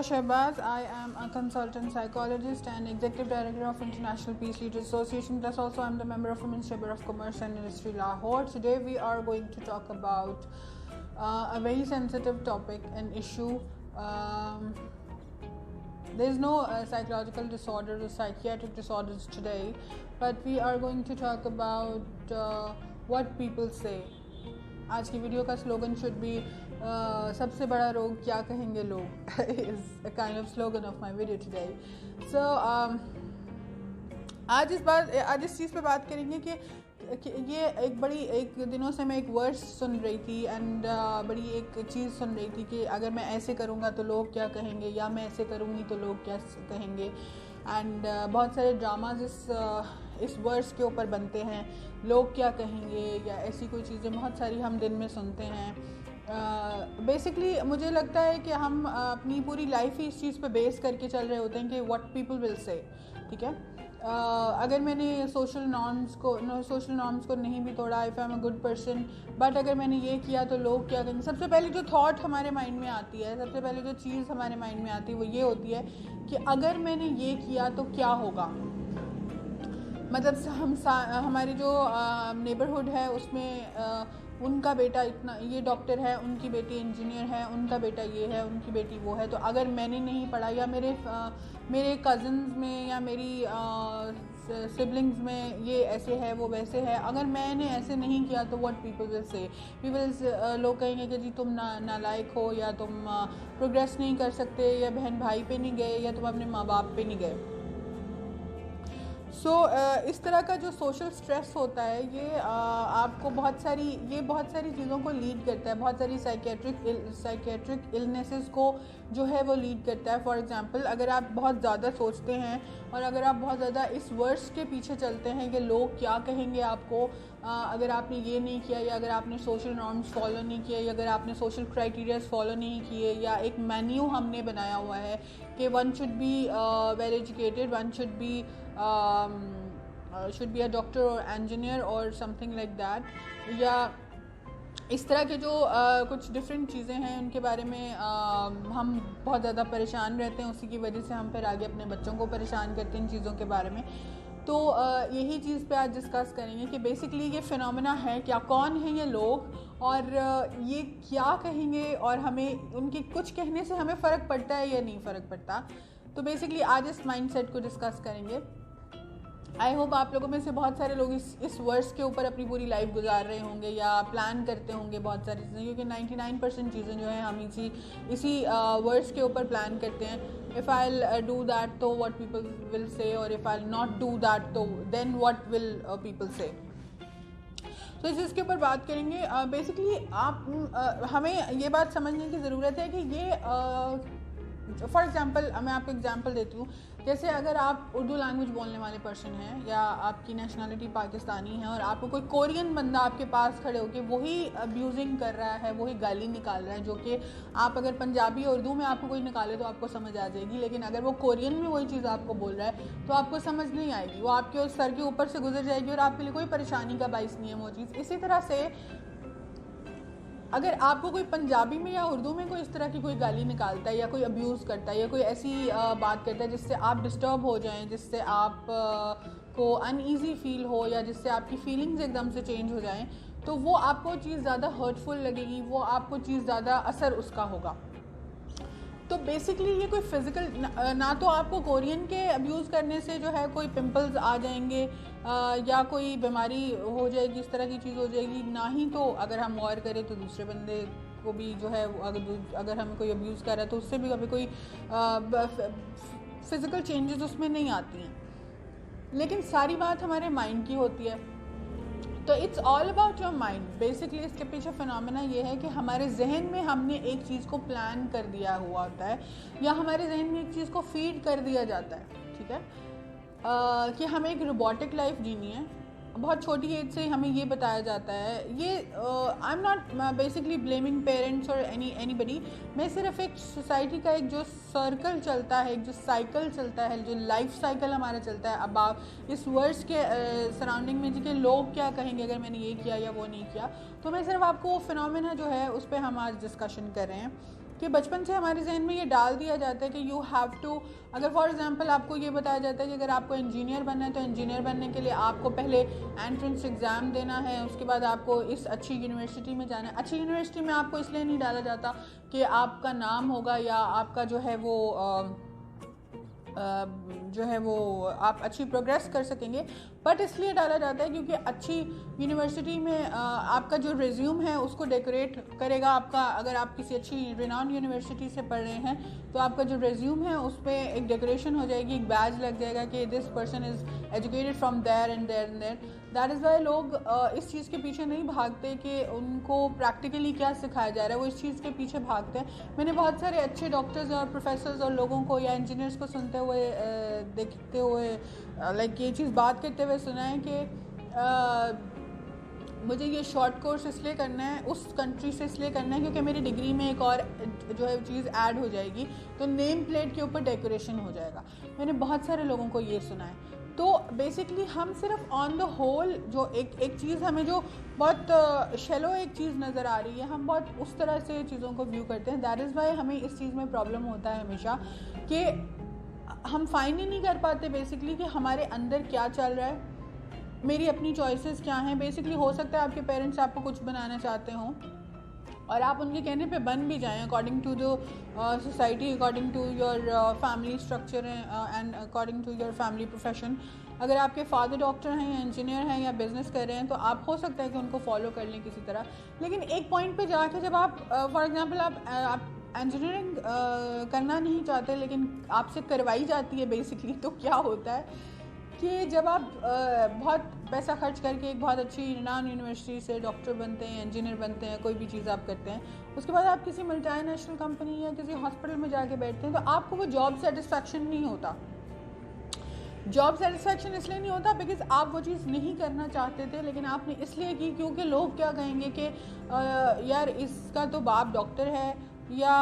Shehbaz. I am a consultant psychologist and executive director of International Peace Leaders Association. Plus, also I'm the member of Women's Chamber of Commerce and Industry, Lahore. Today, we are going to talk about a very sensitive topic and issue. There is no psychological disorders or psychiatric disorders today, but we are going to talk about what people say. आज की video का slogan should be सबसे बड़ा रोग क्या कहेंगे लोग is a kind of slogan of my video today. So आज इस चीज़ पे बात करेंगे कि ये एक दिनों से मैं एक वर्ड्स सुन रही थी एंड बड़ी एक चीज़ सुन रही थी कि अगर मैं ऐसे करूँगा तो लोग क्या कहेंगे या मैं ऐसे करूँगी तो लोग क्या कहेंगे. एंड बहुत सारे ड्रामाज इस वर्ड्स के ऊपर बनते हैं, लोग क्या कहेंगे या ऐसी कोई चीज़ें बहुत सारी हम दिन में सुनते हैं. बेसिकली मुझे लगता है कि हम अपनी पूरी लाइफ ही इस चीज़ पे बेस करके चल रहे होते हैं कि व्हाट पीपल विल से. ठीक है, अगर मैंने सोशल नॉर्म्स को नहीं भी तोड़ा, if I am a good person, but अगर मैंने ये किया तो लोग क्या कहेंगे. सबसे पहले जो थॉट हमारे माइंड में आती है, सबसे पहले जो चीज़ हमारे माइंड में आती है वो ये होती है कि अगर मैंने ये किया तो क्या होगा. मतलब हमारी जो नेबरहुड है उसमें उनका बेटा इतना ये डॉक्टर है, उनकी बेटी इंजीनियर है, उनका बेटा ये है, उनकी बेटी वो है, तो अगर मैंने नहीं पढ़ा या मेरे कज़न्स में या मेरी सिबलिंग्स में ये ऐसे है वो वैसे है, अगर मैंने ऐसे नहीं किया तो व्हाट पीपल विल से. लोग कहेंगे कि जी तुम नालायक हो, या तुम प्रोग्रेस नहीं कर सकते, या बहन भाई पे नहीं गए, या तुम अपने माँ बाप पे नहीं गए. इस तरह का जो सोशल स्ट्रेस होता है ये आपको बहुत सारी चीज़ों को लीड करता है, बहुत सारी साइकेट्रिक इलनेसेस को जो है वो लीड करता है. फॉर एग्जांपल, अगर आप बहुत ज़्यादा सोचते हैं और अगर आप बहुत ज़्यादा इस वर्ड्स के पीछे चलते हैं कि लोग क्या कहेंगे आपको, अगर आपने ये नहीं किया, या अगर आपने सोशल नॉर्म्स फॉलो नहीं किए, या अगर आपने सोशल क्राइटेरियाज फॉलो नहीं किए, या एक मेन्यू हमने बनाया हुआ है कि one should be well educated, one should be a doctor और इंजीनियर और समथिंग लाइक दैट, या इस तरह के जो कुछ डिफरेंट चीज़ें हैं उनके बारे में हम बहुत ज़्यादा परेशान रहते हैं. उसी की वजह से हम फिर आगे अपने बच्चों को परेशान करते हैं इन चीज़ों के बारे में. तो यही चीज़ पे आज डिस्कस करेंगे कि बेसिकली ये फिनोमेना है क्या, कौन है ये लोग और ये क्या कहेंगे, और हमें उनके कुछ कहने से हमें फ़र्क पड़ता है या नहीं फ़र्क पड़ता. तो बेसिकली आज इस माइंडसेट को डिस्कस करेंगे. आई होप आप लोगों में से बहुत सारे लोग इस वर्ड्स के ऊपर अपनी पूरी लाइफ गुजार रहे होंगे या प्लान करते होंगे बहुत सारी चीज़ें, क्योंकि 99% चीज़ें जो हैं हम इसी वर्ड्स के ऊपर प्लान करते हैं. इफ़ आई डू दैट तो व्हाट पीपल विल से, और if I not do that तो देन व्हाट विल पीपल से. तो इस चीज़ के ऊपर बात करेंगे. बेसिकली हमें ये बात समझने की ज़रूरत है कि ये फॉर एग्ज़ाम्पल मैं आपको एग्जांपल देती हूँ. जैसे अगर आप उर्दू लैंग्वेज बोलने वाले पर्सन हैं या आपकी नेशनलिटी पाकिस्तानी है और आपको कोई कोरियन बंदा आपके पास खड़े होकर वही अब्यूजिंग कर रहा है, वही गाली निकाल रहा है, जो कि आप अगर पंजाबी और उर्दू में आपको कोई निकाले तो आपको समझ आ जाएगी, लेकिन अगर वो कोरियन में वही चीज़ आपको बोल रहा है तो आपको समझ नहीं आएगी, वो आपके उस सर के ऊपर से गुजर जाएगी और आपके लिए कोई परेशानी का बाइस नहीं है वो चीज़. इसी तरह से अगर आपको कोई पंजाबी में या उर्दू में कोई इस तरह की कोई गाली निकालता है या कोई अब्यूज़ करता है या कोई ऐसी बात करता है जिससे आप डिस्टर्ब हो जाएं, जिससे आप को अनईज़ी फील हो, या जिससे आपकी फीलिंग्स एकदम से चेंज हो जाएं, तो वो आपको चीज़ ज़्यादा हर्टफुल लगेगी, वो आपको चीज़ ज़्यादा असर उसका होगा. तो बेसिकली ये कोई फिज़िकल ना तो आपको कोरियन के अब्यूज़ करने से जो है कोई पिंपल्स आ जाएंगे या कोई बीमारी हो जाएगी, इस तरह की चीज़ हो जाएगी, ना ही तो अगर हम गौर करें तो दूसरे बंदे को भी जो है अगर हमें कोई अब्यूज़ कर रहा है तो उससे भी कभी कोई फ़िज़िकल चेंजेस उसमें नहीं आती हैं. लेकिन सारी बात हमारे माइंड की होती है. तो it's all about your mind. Basically इसके पीछे फिनोमेना ये है कि हमारे जहन में हमने एक चीज़ को प्लान कर दिया हुआ होता है, या हमारे जहन में एक चीज़ को फीड कर दिया जाता है. ठीक है, कि हमें एक रोबोटिक लाइफ जीनी है. बहुत छोटी एज से हमें ये बताया जाता है. ये I am not basically blaming parents और एनीबडी. मैं सिर्फ एक सोसाइटी का एक जो सर्कल चलता है, एक जो साइकिल चलता है, जो लाइफ साइकिल हमारा चलता है अब इस वर्ड्स के सराउंडिंग में, जी कि लोग क्या कहेंगे अगर मैंने ये किया या वो नहीं किया. तो मैं सिर्फ आपको फिनोमेना जो है उस पर हम आज डिस्कशन कर रहे हैं कि बचपन से हमारे जहन में ये डाल दिया जाता है कि यू हैव टू, अगर फॉर एग्जांपल आपको ये बताया जाता है कि अगर आपको इंजीनियर बनना है तो इंजीनियर बनने के लिए आपको पहले एंट्रेंस एग्ज़ाम देना है, उसके बाद आपको इस अच्छी यूनिवर्सिटी में जाना है। अच्छी यूनिवर्सिटी में आपको इसलिए नहीं डाला जाता कि आपका नाम होगा या आपका जो है वो आप अच्छी प्रोग्रेस कर सकेंगे, बट इसलिए डाला जाता है क्योंकि अच्छी यूनिवर्सिटी में आपका जो रिज्यूम है उसको डेकोरेट करेगा। आपका अगर आप किसी अच्छी रिनाउंड यूनिवर्सिटी से पढ़ रहे हैं तो आपका जो रिज्यूम है उस पर एक डेकोरेशन हो जाएगी, एक बैज लग जाएगा कि this person is educated from there and there and there. That is why लोग इस चीज़ के पीछे नहीं भागते कि उनको प्रैक्टिकली क्या सिखाया जा रहा है, वो इस चीज़ के पीछे भागते हैं। मैंने बहुत सारे अच्छे डॉक्टर्स और प्रोफेसर्स और लोगों को या इंजीनियर्स को सुनते हुए देखते हुए लाइक ये चीज़ बात करते हुए सुना है कि मुझे ये शॉर्ट कोर्स इसलिए करना है, उस कंट्री से इसलिए करना है क्योंकि मेरी डिग्री में एक और जो है चीज़ ऐड हो जाएगी, तो नेम प्लेट के ऊपर डेकोरेशन हो जाएगा। मैंने बहुत सारे लोगों को ये सुना है। तो बेसिकली हम सिर्फ ऑन द होल जो एक चीज़ हमें जो बहुत शैलो एक चीज़ नज़र आ रही है, हम बहुत उस तरह से चीज़ों को व्यू करते हैं। दैट इज़ वाई हमें इस चीज़ में प्रॉब्लम होता है हमेशा कि हम फाइंड ही नहीं कर पाते बेसिकली कि हमारे अंदर क्या चल रहा है, मेरी अपनी चॉइसेस क्या हैं। बेसिकली हो सकता है आपके पेरेंट्स आपको कुछ बनाना चाहते हों और आप उनके कहने पे बन भी जाएं अकॉर्डिंग टू जो society, according to your family structure and according to your family profession. अगर आपके फादर डॉक्टर हैं या इंजीनियर हैं या बिज़नेस कर रहे हैं तो आप हो सकता है कि उनको फॉलो कर लें किसी तरह। लेकिन एक पॉइंट पे जाके जब आप फॉर एग्जांपल आप इंजीनियरिंग करना नहीं चाहते लेकिन आपसे करवाई जाती है बेसिकली, तो क्या होता है कि जब आप बहुत पैसा खर्च करके एक बहुत अच्छी रिनाउंड यूनिवर्सिटी से डॉक्टर बनते हैं, इंजीनियर बनते हैं, कोई भी चीज़ आप करते हैं, उसके बाद आप किसी मल्टीनेशनल कंपनी या किसी हॉस्पिटल में जाके बैठते हैं तो आपको वो जॉब सेटिस्फैक्शन नहीं होता। जॉब सेटिस्फैक्शन इसलिए नहीं होता बिकॉज आप वो चीज़ नहीं करना चाहते थे, लेकिन आपने इसलिए की क्योंकि लोग क्या कहेंगे कि यार इसका तो बाप डॉक्टर है, या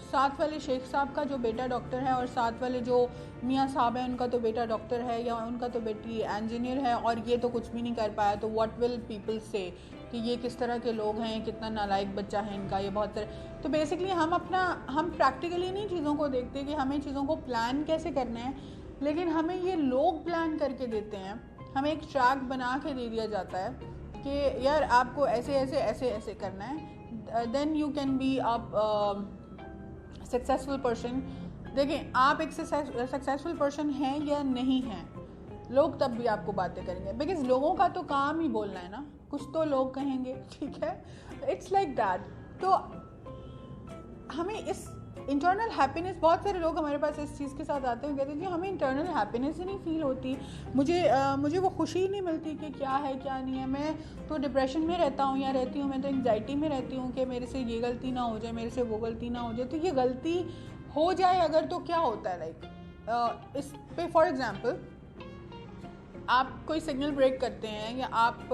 साथ वाले शेख साहब का जो बेटा डॉक्टर है और साथ वाले जो मियाँ साहब हैं उनका तो बेटा डॉक्टर है या उनका तो बेटी इंजीनियर है और ये तो कुछ भी नहीं कर पाया, तो व्हाट विल पीपल से कि ये किस तरह के लोग हैं, कितना नालायक बच्चा है इनका, ये बहुत तरह। तो बेसिकली हम प्रैक्टिकली नहीं चीज़ों को देखते कि हमें चीज़ों को प्लान कैसे करना है, लेकिन हमें ये लोग प्लान करके देते हैं। हमें एक ट्रैक बना के दे दिया जाता है कि यार आपको ऐसे ऐसे ऐसे ऐसे करना है, then you can be a successful person. देखें आप एक सक्सेसफुल पर्सन हैं या नहीं हैं, लोग तब भी आपको बातें करेंगे बिकॉज लोगों का तो काम ही बोलना है ना, कुछ तो लोग कहेंगे, ठीक है। It's like that. तो हमें इस इंटरनल हैप्पीनेस, बहुत सारे लोग हमारे पास इस चीज़ के साथ आते हैं, कहते हैं कि हमें इंटरनल हैप्पीनेस ही नहीं फील होती, मुझे वो खुशी ही नहीं मिलती कि क्या है क्या नहीं है। मैं तो डिप्रेशन में रहता हूँ या रहती हूँ, मैं तो एंग्जाइटी में रहती हूँ कि मेरे से ये गलती ना हो जाए, मेरे से वो गलती ना हो जाए। तो ये गलती हो जाए अगर तो क्या होता है, लाइक इस पे फॉर एग्जांपल आप कोई सिग्नल ब्रेक करते हैं या आप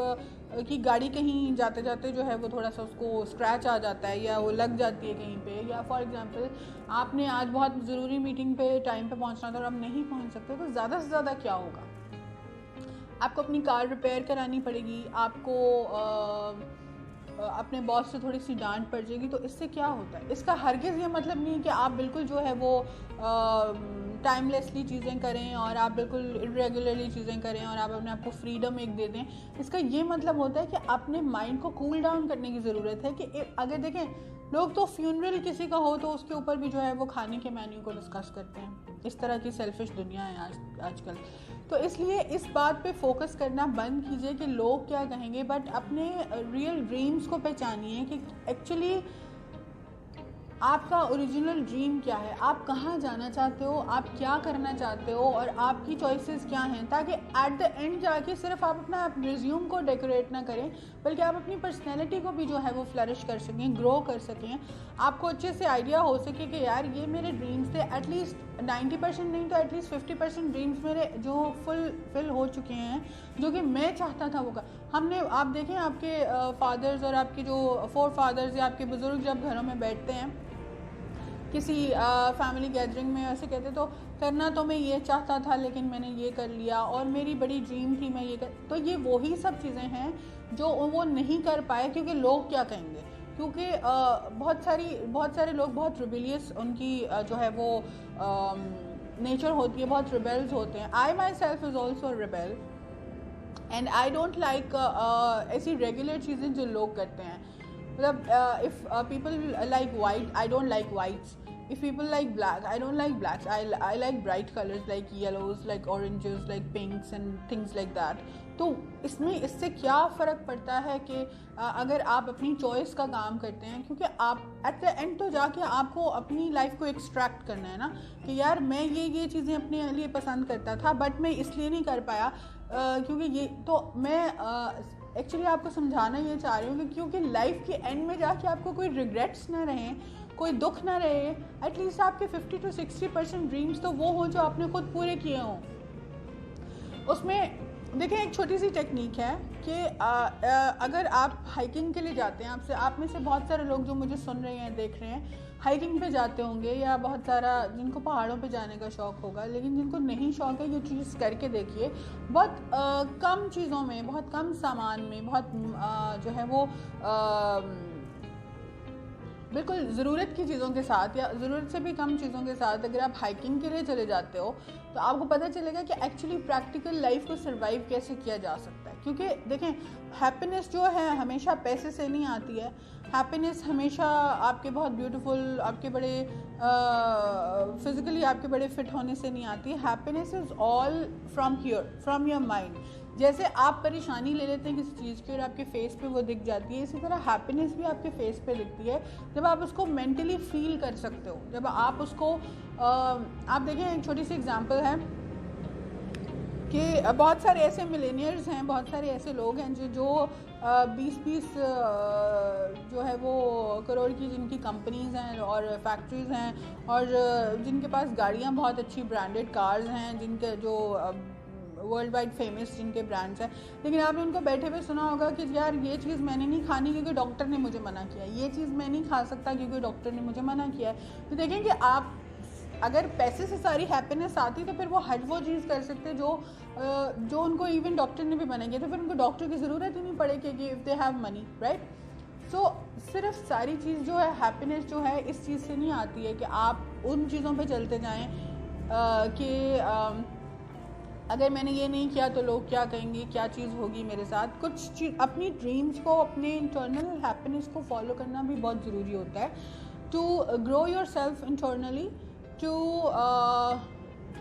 की गाड़ी कहीं जाते जाते जो है वो थोड़ा सा उसको स्क्रैच आ जाता है या वो लग जाती है कहीं पे, या फॉर एग्जांपल आपने आज बहुत ज़रूरी मीटिंग पे टाइम पे पहुंचना था और आप नहीं पहुंच सकते, तो ज़्यादा से ज़्यादा क्या होगा, आपको अपनी कार रिपेयर करानी पड़ेगी, आपको अपने बॉस से थोड़ी सी डांट पड़ जाएगी। तो इससे क्या होता है, इसका हरगिज़ ये मतलब नहीं कि आप बिल्कुल जो है वो टाइमलेसली चीज़ें करें और आप बिल्कुल इरेगुलरली चीज़ें करें और आप अपने आप को फ्रीडम एक दे दें। इसका ये मतलब होता है कि अपने माइंड को कूल डाउन करने की ज़रूरत है। कि अगर देखें लोग तो फ्यूनरल किसी का हो तो उसके ऊपर भी जो है वो खाने के मेन्यू को डिस्कस करते हैं। इस तरह की सेल्फिश दुनिया है आजकल। तो इसलिए इस बात पे फोकस करना बंद कीजिए कि लोग क्या कहेंगे, बट अपने रियल ड्रीम्स को पहचानिए कि एक्चुअली आपका ओरिजिनल ड्रीम क्या है, आप कहाँ जाना चाहते हो, आप क्या करना चाहते हो और आपकी चॉइसेस क्या हैं, ताकि एट द एंड जाके सिर्फ आप अपना रिज्यूम को डेकोरेट ना करें बल्कि आप अपनी पर्सनैलिटी को भी जो है वो फ्लरिश कर सकें, ग्रो कर सकें। आपको अच्छे से आइडिया हो सके कि यार ये मेरे ड्रीम्स थे, एटलीस्ट 90% नहीं तो एटलीस्ट 50% ड्रीम्स मेरे जो फुलफिल हो चुके हैं, जो कि मैं चाहता था वो हमने। आप देखें आपके फादर्स और आपके जो फोर फादर्स या आपके बुज़ुर्ग जब घरों में बैठते हैं किसी फैमिली गैदरिंग में, ऐसे कहते तो करना तो मैं ये चाहता था लेकिन मैंने ये कर लिया और मेरी बड़ी ड्रीम थी मैं ये कर। तो ये वही सब चीज़ें हैं जो वो नहीं कर पाए क्योंकि लोग क्या कहेंगे। क्योंकि बहुत सारे लोग बहुत रिबेलियस उनकी जो है वो नेचर होती है, बहुत रिबेल्स होते हैं. I myself is also rebel and I don't like ऐसी रेगुलर चीज़ें जो लोग करते हैं. मतलब if people like white, I don't like whites. If people like black, I don't like blacks. I like bright colors like yellows, like oranges, like pinks and things like that. तो इससे क्या फ़र्क पड़ता है कि अगर आप अपनी चॉइस का काम करते हैं, क्योंकि आप एट द एंड तो जाके आपको अपनी लाइफ को एक्सट्रैक्ट करना है ना, कि यार मैं ये चीज़ें अपने लिए पसंद करता था बट मैं इसलिए नहीं कर पाया क्योंकि ये तो मैं एक्चुअली आपको समझाना ये चाह रही हूँ कि क्योंकि लाइफ के एंड में जाके आपको कोई रिग्रेट्स ना रहें, कोई दुख ना रहे. एटलीस्ट आपके 50 to 60% ड्रीम्स तो वो हो जो आपने खुद पूरे किए हों. उसमें देखिए एक छोटी सी टेक्निक है कि अगर आप हाइकिंग के लिए जाते हैं, आप में से बहुत सारे लोग जो मुझे सुन रहे हैं, देख रहे हैं, हाइकिंग पे जाते होंगे, या बहुत सारा जिनको पहाड़ों पे जाने का शौक़ होगा. लेकिन जिनको नहीं शौक़ है, ये चीज़ करके देखिए. बहुत कम चीज़ों में, बहुत कम सामान में, बहुत जो है वो बिल्कुल ज़रूरत की चीज़ों के साथ या ज़रूरत से भी कम चीज़ों के साथ अगर आप हाइकिंग के लिए चले जाते हो तो आपको पता चलेगा कि एक्चुअली प्रैक्टिकल लाइफ को सर्वाइव कैसे किया जा सकता है. क्योंकि देखें, हैप्पीनेस जो है हमेशा पैसे से नहीं आती है. हैप्पीनेस हमेशा आपके बहुत ब्यूटीफुल, आपके बड़े फिज़िकली आपके बड़े फिट होने से नहीं आती है. Happiness is all from here, from your mind. जैसे आप परेशानी ले लेते हैं किसी चीज़ की और आपके फेस पे वो दिख जाती है, इसी तरह हैप्पीनेस भी आपके फेस पे दिखती है जब आप उसको मेंटली फील कर सकते हो. जब आप उसको आप देखें, एक छोटी सी एग्जांपल है कि बहुत सारे ऐसे मिलेनियर्स हैं, बहुत सारे ऐसे लोग हैं जो 20-20 जो है वो करोड़ की जिनकी कंपनीज़ हैं और फैक्ट्रीज़ हैं, और जिनके पास गाड़ियाँ बहुत अच्छी ब्रांडेड कार्स हैं, जिनके जो वर्ल्ड वाइड फेमस जिनके ब्रांड्स हैं. लेकिन आपने उनको बैठे हुए सुना होगा कि यार ये चीज़ मैंने नहीं खानी क्योंकि डॉक्टर ने मुझे मना किया, ये चीज़ मैं नहीं खा सकता क्योंकि डॉक्टर ने मुझे मना किया है. तो देखें कि आप अगर पैसे से सारी हैप्पीनेस आती तो फिर वो हर वो चीज़ कर सकते जो उनको इवन डॉक्टर ने भी मना किया, तो फिर उनको डॉक्टर की ज़रूरत ही नहीं पड़ेगी कि if they have money, right. So सिर्फ सारी चीज़ जो है, हैप्पीनेस जो है, इस चीज़ से नहीं आती है कि आप उन चीज़ों पे चलते जाएं कि अगर मैंने ये नहीं किया तो लोग क्या कहेंगे, क्या चीज़ होगी मेरे साथ. कुछ चीज़ अपनी ड्रीम्स को, अपने इंटरनल हैप्पीनेस को फॉलो करना भी बहुत ज़रूरी होता है to grow yourself internally, to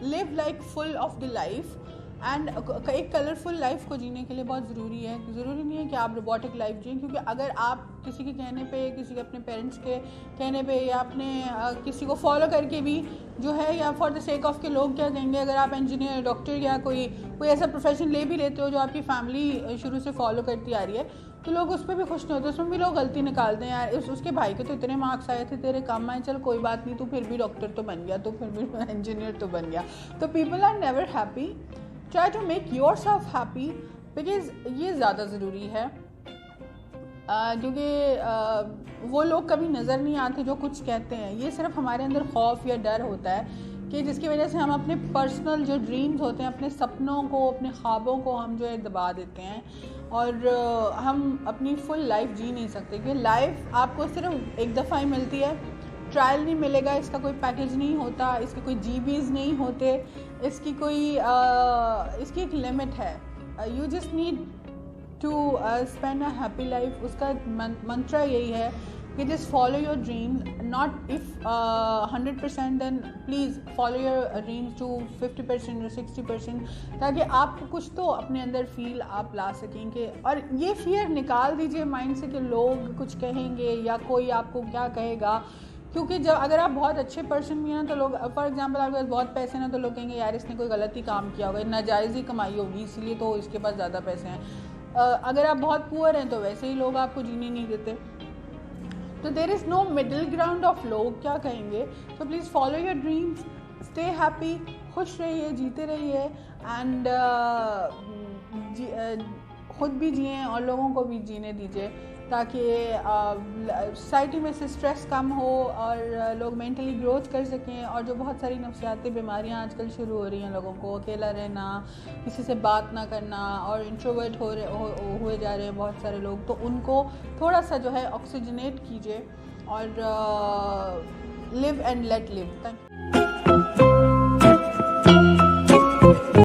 live like full of the life. And एक कलरफुल लाइफ को जीने के लिए बहुत ज़रूरी है. ज़रूरी नहीं है कि आप रोबोटिक लाइफ जिएं, क्योंकि अगर आप किसी के कहने पे, किसी के अपने पेरेंट्स के कहने पे, या अपने किसी को फॉलो करके भी जो है, या फॉर द सेक ऑफ के लोग क्या कहेंगे, अगर आप इंजीनियर, डॉक्टर या कोई ऐसा प्रोफेशन ले भी लेते हो जो आपकी फैमिली शुरू से फॉलो करती आ रही है, तो लोग उस पर भी खुश नहीं होते. उसमें भी लोग गलती निकालते हैं, यार उसके भाई के तो इतने मार्क्स आए थे, तेरे कम आए, चल कोई बात नहीं, तो फिर भी डॉक्टर तो बन गया, तो फिर भी इंजीनियर तो बन गया. तो people are never happy. Try to make yourself happy, because ये ज़्यादा ज़रूरी है. क्योंकि वो लोग कभी नज़र नहीं आते जो कुछ कहते हैं. ये सिर्फ हमारे अंदर खौफ या डर होता है कि जिसकी वजह से हम अपने पर्सनल जो ड्रीम्स होते हैं, अपने सपनों को, अपने ख्वाबों को हम जो है दबा देते हैं, और हम अपनी फुल लाइफ जी नहीं सकते. क्योंकि लाइफ आपको सिर्फ एक दफ़ा ही मिलती है, ट्रायल नहीं मिलेगा, इसका कोई पैकेज नहीं होता, इसके कोई जीबीज़ नहीं होते, इसकी एक लिमिट है. You just need to spend a happy life. उसका मंत्रा यही है कि just follow your dreams. Not if 100%, then please follow your dreams to 50% और 60%, ताकि आप कुछ तो अपने अंदर फील आप ला सकें कि, और ये फियर निकाल दीजिए माइंड से कि लोग कुछ कहेंगे या कोई आपको क्या कहेगा. क्योंकि जब अगर आप बहुत अच्छे पर्सन भी हैं ना, तो लोग, फॉर एग्जांपल आपके पास बहुत पैसे ना, तो लोग कहेंगे यार इसने कोई गलत ही काम किया होगा, नाजायज़ ही कमाई होगी, इसलिए तो इसके पास ज़्यादा पैसे हैं. अगर आप बहुत पुअर हैं तो वैसे ही लोग आपको जीने नहीं देते. तो there is no middle ground of लोग क्या कहेंगे. तो please follow your dreams, stay happy, खुश रहिए, जीते रहिए, एंड खुद भी जिएं और लोगों को भी जीने दीजिए, ताकि सोसाइटी में से स्ट्रेस कम हो और लोग मेंटली ग्रोथ कर सकें। और जो बहुत सारी नफसियाती बीमारियां आजकल शुरू हो रही हैं, लोगों को अकेला रहना, किसी से बात ना करना और इंट्रोवर्ट हुए जा रहे हैं बहुत सारे लोग, तो उनको थोड़ा सा जो है ऑक्सीजनेट कीजिए और live and let live. Thank you.